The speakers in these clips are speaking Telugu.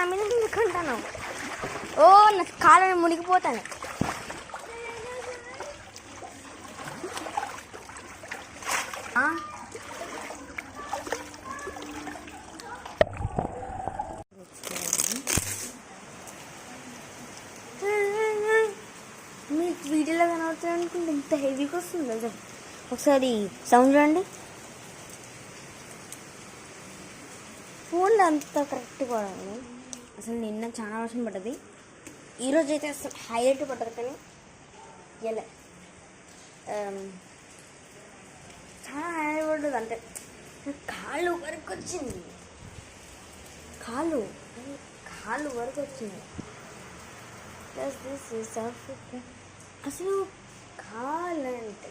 నా మీద ఎందుకుంటాను? ఓ నా కాళ్ళని మునిగిపోతాను. మీకు వీడియోలో కనబడుతుంది అనుకుంటే ఇంత హెవీగా వస్తుంది కదా. ఒకసారి సౌండ్ చూడండి. ఫోన్లో అంత కరెక్ట్గా పడాలి. అసలు నిన్న చాలా వర్షం పడ్డది, ఈరోజు అయితే అసలు హైలైట్ పడ్డది. కానీ ఎలా చాలా హైలైట్ పడ్డది అంటే కాళ్ళు వరకు వచ్చింది, కాళ్ళు వరకు వచ్చింది. ప్లస్ దిస్ ఇస్ అసలు కాళ్ళు అంటే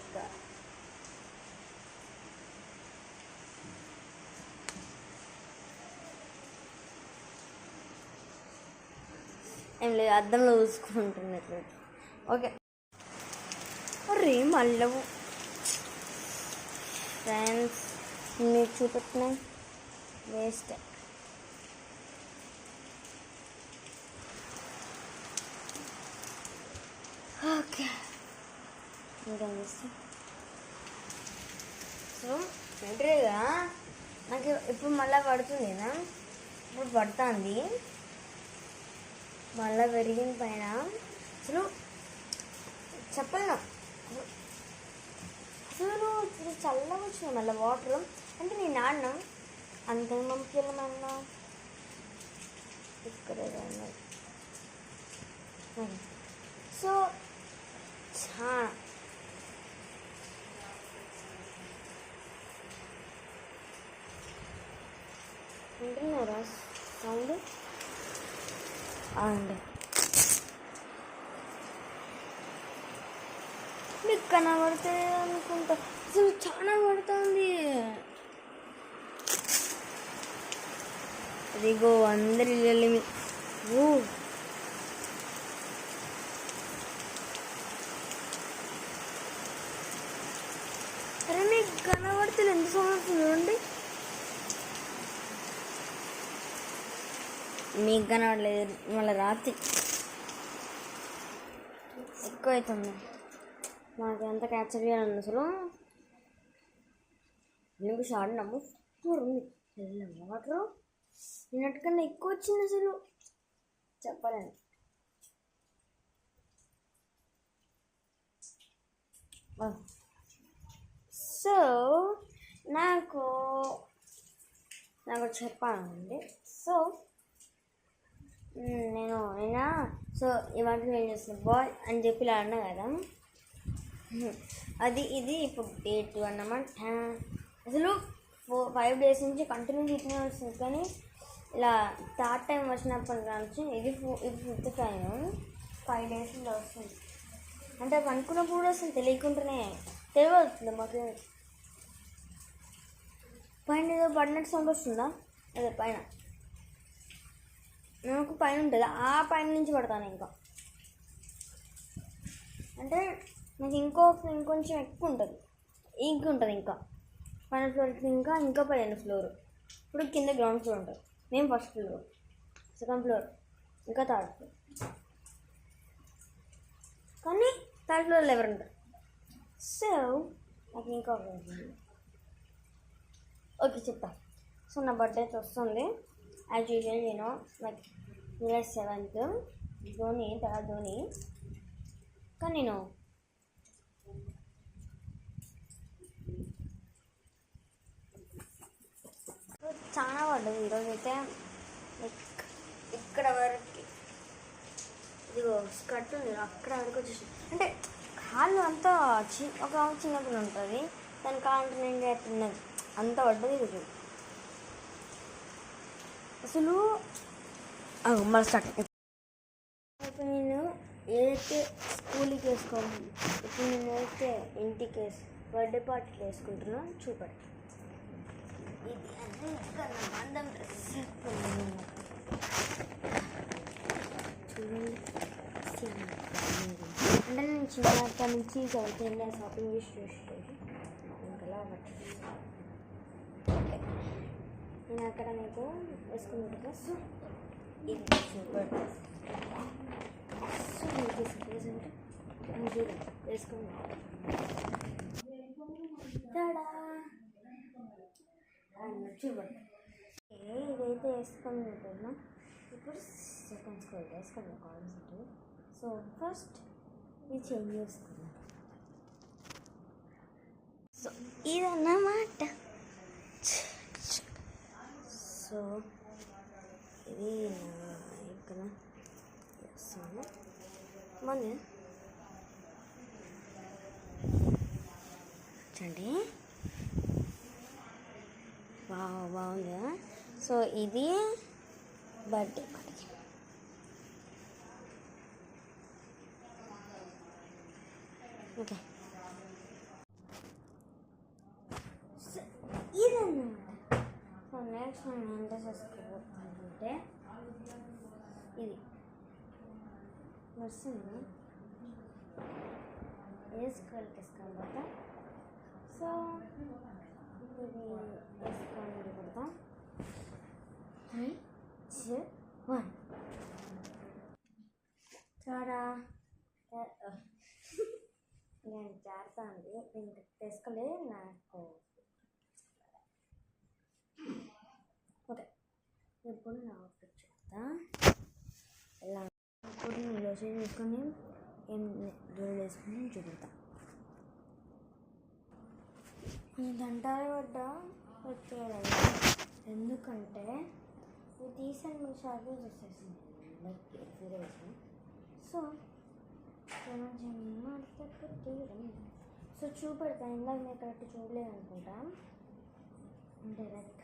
ఏం లేదు, అద్దంలో చూసుకుంటున్నట్లు. ఓకే అరే మళ్ళీ ఫ్రెండ్స్ మీరు చూపెట్టినాయి వేస్ట్. ఓకే ఇంకేం చేస్తాం. సో ఏంటగా నాకు ఇప్పుడు మళ్ళీ పడుతుంది కదా, ఇప్పుడు పడుతుంది మళ్ళీ పెరిగిన పైన. అసలు చెప్పలేను, అసలు ఇది చల్లగా వచ్చినాయి మళ్ళీ వాటర్. అంటే నేను ఆడినా అంతే పంపించాలన్నా ఇక్కడ సో చాలా వింటున్నారా సౌండ్? అండి మీకు కనబడితే అనుకుంటా, అసలు చాలా పడుతుంది. అదిగో అందరి ఇళ్ళ అరే మీకు కనబడితే ఎంత సంవత్సరం చూడండి. మీకు కనబడలేదు, మళ్ళీ రాత్రి ఎక్కువ అవుతుంది. మాకు ఎంత క్యాప్చర్ చేయాలని అసలు నీకు షార్ట్ నమ్ము ఉంది వాటర్ నిన్నటికన్నా ఎక్కువ వచ్చింది. అసలు చెప్పలేను. సో నాకు చెప్పాలండి. సో నేను సో ఇవాళ ఏం చేస్తాను బాయ్ అని చెప్పి ఇలా అన్నా కదా, అది ఇది ఇప్పుడు డేట్ అన్నమాట. అసలు 5 days నుంచి కంటిన్యూ ఇట్నే వస్తుంది. కానీ ఇలా థర్డ్ టైం వచ్చినప్పటి నుంచి ఇది 5th టైం 5 days ఇలా వస్తుంది. అంటే అనుకున్నప్పుడు కూడా వస్తుంది, తెలియకుండానే తెలియవుతుంది మాకు. పైన ఏదో పడినట్టు సౌండ్ వస్తుందా? అదే పైన నాకు పైన ఉంటుంది, ఆ పైన నుంచి పడతాను. ఇంకా అంటే నాకు ఇంకొంచెం ఎక్కువ ఉంటుంది, ఇంకా పైన ఫ్లోర్కి ఇంకా పైన ఫ్లోర్. ఇప్పుడు కింద గ్రౌండ్ ఫ్లోర్ ఉంటుంది, మేము ఫస్ట్ ఫ్లోర్, సెకండ్ ఫ్లోర్, ఇంకా థర్డ్ ఫ్లోర్. కానీ థర్డ్ ఫ్లోర్లో ఎవరు ఉంటారు. సో నాకు ఇంకా ఓకే చెప్తా. సో నా బర్త్డే వస్తుంది as usual, like July 7th Dhoni తర్వాత ధోని. కానీ నేను చాలా పడ్డది ఈరోజు అయితే. లైక్ ఇక్కడ వరకు ఇదిగో స్కర్ట్ ఉంది, అక్కడ వరకు వచ్చేసి. అంటే కాళ్ళు అంతా ఒక చిన్నప్పుడు ఉంటుంది, దాని కాళ్ళు నిండి అట్టున్నది అంత పడ్డది ఈరోజు. అసలు మళ్ళీ స్టార్ట్. ఇప్పుడు నేను ఏదైతే స్కూల్కి వేసుకోవాలి, ఇప్పుడు నేనైతే ఇంటికి బర్త్డే పార్టీకి వేసుకుంటున్నా చూపండి. ఇది అంటే అందం డ్రెస్ చూడండి. అంటే నేను చిన్నప్పటి నుంచి చదువుతుండే షాపింగ్ చేసి ఇంకలా ఓకే నేను అక్కడ మీకు వేసుకున్న డ్రెస్ ఇది సూపర్. సో మీకు సపోజ్ అంటే చూడండి వేసుకున్నాం. చూడండి ఇదైతే వేసుకొని ఉంటున్నాం. ఇప్పుడు సెకండ్ స్కూల్ వేసుకున్నాం కాన్సెప్ట్. సో ఫస్ట్ ఇది చేంజ్ చేసుకున్నాం. సో ఇదన్నమాట. సో ఇది ఇక్కడ చేస్తాను మొన్న చూడండి బాగుంది. సో ఇది బర్త్డే పార్టీ. ఓకే సో ఇదన్నమాట. సో నెక్స్ట్ మనం ఏం చేసుకోవాలంటే ఇది వస్తుంది వేసుకోవాలి కదా. సో ఇది వేసుకొని కొడతాం. 3, 2, 1 చాలా నేను చేస్తాను. నేను వేసుకోలే నాకు. ఓకే ఇప్పుడు నా అవుట్ఫిట్ చూస్తా. ఎలా ఇప్పుడు నేను లోషన్ వేసుకొని ఏం జ్యువెలరీ వేసుకొని చూపుతా. దంటాలు పడ్డ వచ్చేయాలి. ఎందుకంటే ఇది తీసాను మీ షార్ట్గా వచ్చేసింది లైక్ వేసి. సో సో చూపెడతా. ఇందాక నేను కరెక్ట్ చూడలేదు అనుకుంటా. అంటే లైక్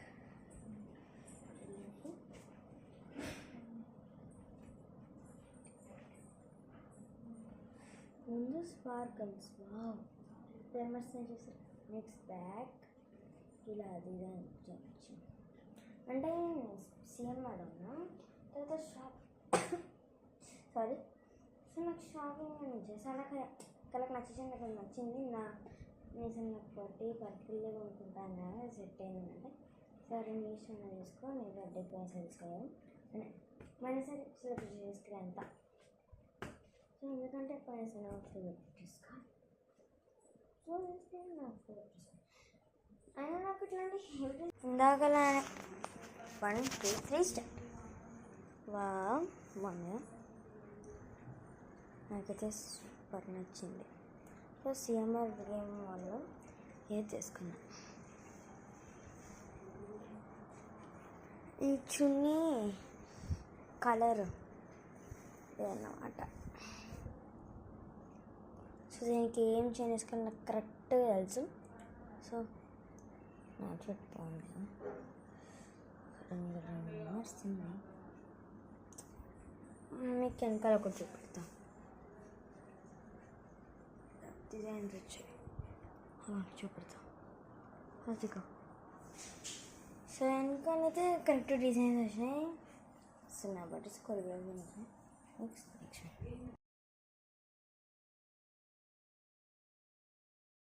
ముందు స్పార్కల్స్ వావ్ ఫేమస్ చేసి నెక్స్ట్ బ్యాక్ ఇలా డిజైన్ చేయించింది. అంటే సీఎం మేడంనా తర్వాత షాప్ సారీ. సో నాకు షాపింగ్ అని చేసి కలకి నచ్చింది. నాకు నచ్చింది. నేను నాకు పర్టికులర్గా కొనుక్కుంటాను కదా సెట్ అయిందంటే సరే మీ ఇష్టం చేసుకో. నేను బర్త్డే ప్రైస్ తీసుకోవాలి అంటే మన సరే సెలబ్రేట్ చేసుకునే అంతా. సో ఎందుకంటే ప్రైస్ తీసుకోవాలి. సో నాకు అయినా నాకు ఇట్లాంటి ఇందాకలా 1, 2, 3 స్టెప్ బాగుంది. నాకైతే సూపర్ నచ్చింది. సో సిఎంఆర్ గేమ్ వాళ్ళు ఏది తీసుకున్నా. ఈ చున్నీ కలర్ ఇదన్నమాట. సో దీనికి ఏం చేంజ్ చేసుకోవాలి నాకు కరెక్ట్గా తెలుసు. సో నా అవుట్ఫిట్ బాగుంది. రంగు వస్తుంది. మీకు వెనకాల ఒకటి చూపెడతా. డిజైన్ వచ్చి చూపెడతా. అదిగా సో వెనకాలైతే కరెక్ట్ డిజైన్స్ వచ్చినాయి. సో నా బట్టి కొద్దిగా నెక్స్ట్